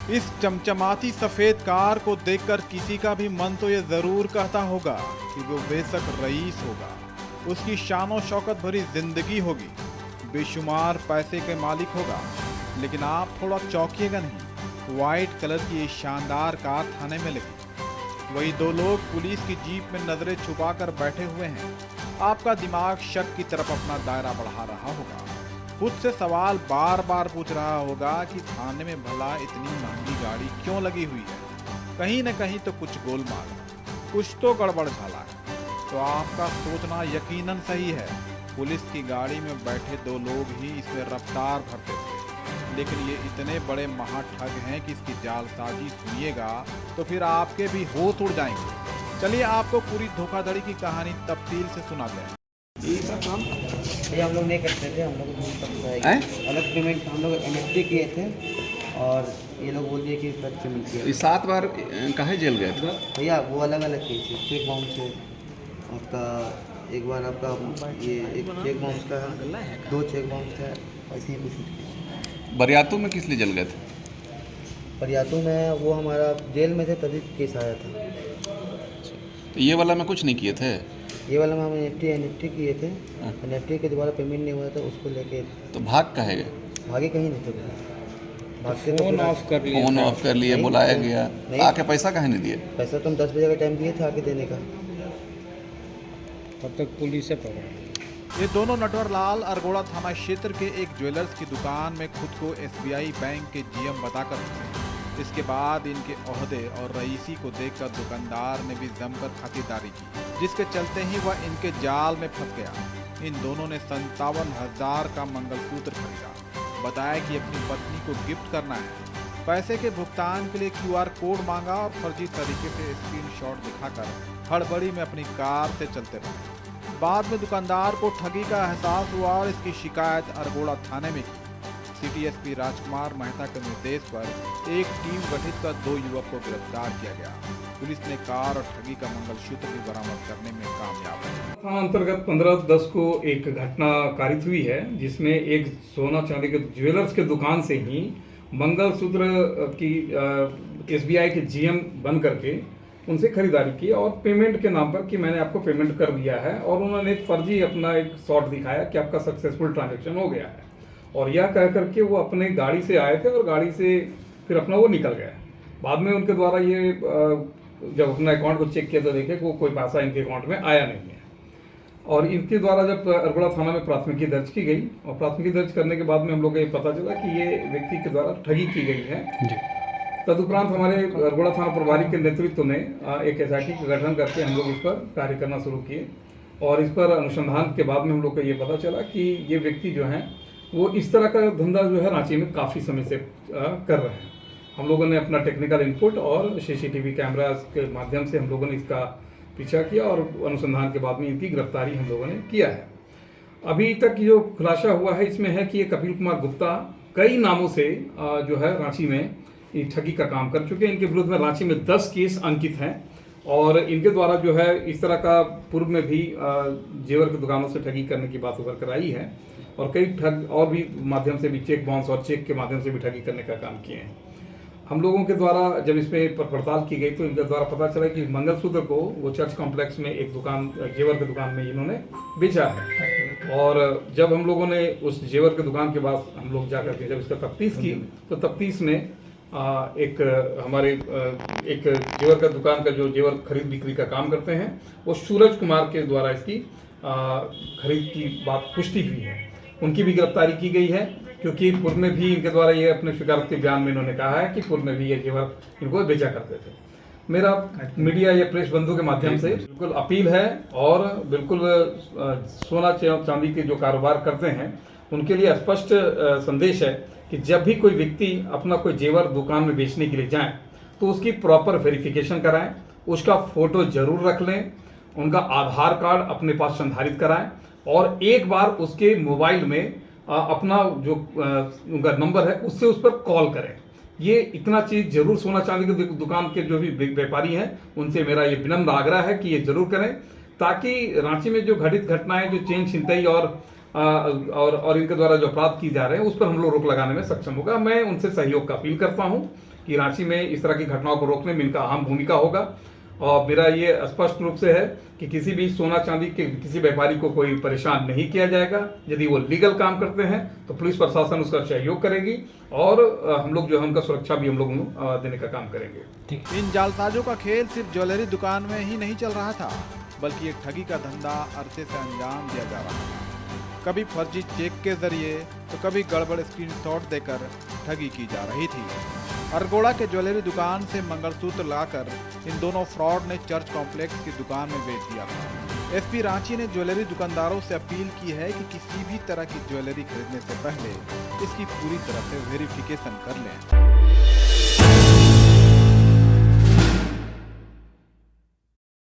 इस चमचमाती सफेद कार को देखकर किसी का भी मन तो ये जरूर कहता होगा कि वो बेशक रईस होगा, उसकी शानो शौकत भरी जिंदगी होगी, बेशुमार पैसे के मालिक होगा। लेकिन आप थोड़ा चौंकिएगा नहीं, व्हाइट कलर की ये शानदार कार थाने में लगी। वही दो लोग पुलिस की जीप में नजरें छुपाकर बैठे हुए हैं। आपका दिमाग शक की तरफ अपना दायरा बढ़ा रहा होगा, खुद से सवाल बार बार पूछ रहा होगा कि थाने में भला इतनी महंगी गाड़ी क्यों लगी हुई है। कहीं न कहीं तो कुछ गोलमाल है, कुछ तो गड़बड़ झाला है। तो आपका सोचना यकीनन सही है, पुलिस की गाड़ी में बैठे दो लोग ही इसमें रफ्तार भरते थे। लेकिन ये इतने बड़े महाठग हैं कि इसकी जालसाजी सुनिएगा तो फिर आपके भी होश उड़ जाएंगे। चलिए आपको पूरी धोखाधड़ी की कहानी तफसील से सुनाते हैं। ये हम लोग नहीं करते थे, हम लोग को पता है अलग पेमेंट हम लोग एनएफटी किए थे और ये लोग बोल दिए कि गलत पेमेंट किया। 7 बार काहे जेल गए थे? भैया वो अलग अलग केस है, चेक बाउंस है आपका, एक बार आपका ये एक चेक बाउंस का है, 2 चेक बाउंस है, ऐसे ही कुछ। बरियातू में किस लिए जल गए थे? बरियातू में वो हमारा जेल में थे तभी केस आया था। तो ये वाला में कुछ नहीं किए थे? ये वाला में हम एनएफटी किए थे, एनएफटी के दोबारा पेमेंट नहीं हुआ था, उसको लेके तो भाग काहे गए? भागे कहीं नहीं थे भैया, भागते तो फोन ऑफ कर लिया, फोन ऑफ कर लिए, नहीं, बुलाया नहीं, गया, नहीं। आके पैसा काहे नहीं दिए? पैसा तो हम 10 बजे का टाइम दिए थे आके देने का। तब तक पुलिस से पकड़ा। ये दोनों नटवरलाल अरगोड़ा थाना क्षेत्र के एक ज्वेलर्स की दुकान में खुद को एसबीआई बैंक के जीएम बताकर थे। इसके बाद इनके ओहदे और रईसी को देखकर दुकानदार ने भी जमकर खातिरदारी की, जिसके चलते ही वह इनके जाल में फंस गया। इन दोनों ने 57,000 का मंगलसूत्र खरीदा, बताया कि अपनी पत्नी को गिफ्ट करना है। पैसे के भुगतान के लिए क्यूआर कोड मांगा और फर्जी तरीके से स्क्रीनशॉट दिखाकर हड़बड़ी में अपनी कार से चलते रहे। बाद में दुकानदार को ठगी का एहसास हुआ और इसकी शिकायत अरगोड़ा थाने में की। सिटी एसपी राजकुमार मेहता के निर्देश पर एक टीम गठित कर 2 युवक को गिरफ्तार किया गया। पुलिस ने कार और ठगी का मंगलसूत्र भी बरामद करने में कामयाब है। थाना अंतर्गत 15/10 को एक घटना कारित हुई है, जिसमें एक सोना चांदी के ज्वेलर्स के दुकान से ही मंगलसूत्र की एसबीआई के जीएम बन करके उनसे खरीदारी की और पेमेंट के नाम पर कि मैंने आपको पेमेंट कर दिया है, और उन्होंने एक फर्जी अपना एक शॉट दिखाया कि आपका सक्सेसफुल ट्रांजैक्शन हो गया है, और यह कह करके वो अपने गाड़ी से आए थे और गाड़ी से फिर अपना वो निकल गए। बाद में उनके द्वारा ये जब अपना अकाउंट को चेक किया तो देखे कि कोई पैसा इनके अकाउंट में आया नहीं है, और इनके द्वारा जब अरगोड़ा थाना में प्राथमिकी दर्ज की गई और प्राथमिकी दर्ज करने के बाद में हम लोग को ये पता चला कि ये व्यक्ति के द्वारा ठगी की गई है। तदुपरांत हमारे अरगोड़ा थाना प्रभारी के नेतृत्व में एक एसआईटी का गठन करके हम लोग इस पर कार्य करना शुरू किए, और इस पर अनुसंधान के बाद में हम लोग को ये पता चला कि ये व्यक्ति जो है वो इस तरह का धंधा जो है रांची में काफ़ी समय से कर रहे हैं। हम लोगों ने अपना टेक्निकल इनपुट और सीसीटीवी कैमरास के माध्यम से हम लोगों ने इसका पीछा किया और अनुसंधान के बाद में इनकी गिरफ्तारी हम लोगों ने किया है। अभी तक जो खुलासा हुआ है इसमें है कि ये कपिल कुमार गुप्ता कई नामों से जो है रांची में ये ठगी का काम कर चुके हैं। इनके विरुद्ध में रांची में 10 केस अंकित हैं, और इनके द्वारा जो है इस तरह का पूर्व में भी जेवर की दुकानों से ठगी करने की बात उभर कर आई है, और कई ठग और भी माध्यम से भी चेक बाउंस और चेक के माध्यम से भी ठगी करने का काम किए हैं। हम लोगों के द्वारा जब इसमें पड़ताल की गई तो इनके द्वारा पता चला कि मंगलसूत्र को वो चर्च कॉम्प्लेक्स में एक दुकान जेवर की दुकान में इन्होंने बेचा है, और जब हम लोगों ने उस जेवर की दुकान के बाद हम लोग जाकर के जब इसका तफ्तीश की तो तफ्तीश में एक हमारे एक जेवर का दुकान का जो जेवर खरीद बिक्री का काम करते हैं वो सूरज कुमार के द्वारा इसकी खरीद की बात पुष्टि हुई है। उनकी भी गिरफ्तारी की गई है, क्योंकि पूर्व में भी इनके द्वारा ये अपने स्वीकारोक्ति बयान में इन्होंने कहा है कि पूर्व में भी ये जेवर इनको बेचा करते थे। मेरा मीडिया या प्रेस बंधु के माध्यम से बिल्कुल अपील है, और बिल्कुल सोना चांदी के जो कारोबार करते हैं उनके लिए स्पष्ट संदेश है कि जब भी कोई व्यक्ति अपना कोई जेवर दुकान में बेचने के लिए जाए तो उसकी प्रॉपर वेरिफिकेशन कराएं, उसका फोटो जरूर रख लें, उनका आधार कार्ड अपने पास संधारित कराएं, और एक बार उसके मोबाइल में अपना जो उनका नंबर है उससे उस पर कॉल करें। ये इतना चीज़ जरूर सोना चांदी की दुकान के जो भी व्यापारी हैं उनसे मेरा ये विनम्र आग्रह है कि ये जरूर करें, ताकि रांची में जो घटित घटनाएं जो चेन छिनतई और इनके द्वारा जो अपराध किए जा रहे हैं उस पर हम लोग रोक लगाने में सक्षम होगा। मैं उनसे सहयोग का अपील करता हूं कि रांची में इस तरह की घटनाओं को रोकने में इनका अहम भूमिका होगा। और मेरा ये स्पष्ट रूप से है कि किसी भी सोना चांदी के किसी व्यापारी को कोई परेशान नहीं किया जाएगा। यदि वो लीगल काम करते हैं तो पुलिस प्रशासन उसका सहयोग करेगी और हम लोग जो है उनका सुरक्षा भी हम लोग देने का काम करेंगे। इन जालसाजों का खेल सिर्फ ज्वेलरी दुकान में ही नहीं चल रहा था, बल्कि एक ठगी का धंधा अरसे से अंजाम दिया जा रहा था। कभी फर्जी चेक के जरिए तो कभी गड़बड़ स्क्रीनशॉट देकर ठगी की जा रही थी। अरगोड़ा के ज्वेलरी दुकान से मंगलसूत्र लाकर इन दोनों फ्रॉड ने चर्च कॉम्प्लेक्स की दुकान में बेच दिया था। एसपी रांची ने ज्वेलरी दुकानदारों से अपील की है कि किसी भी तरह की ज्वेलरी खरीदने से पहले इसकी पूरी तरह से वेरिफिकेशन कर लें।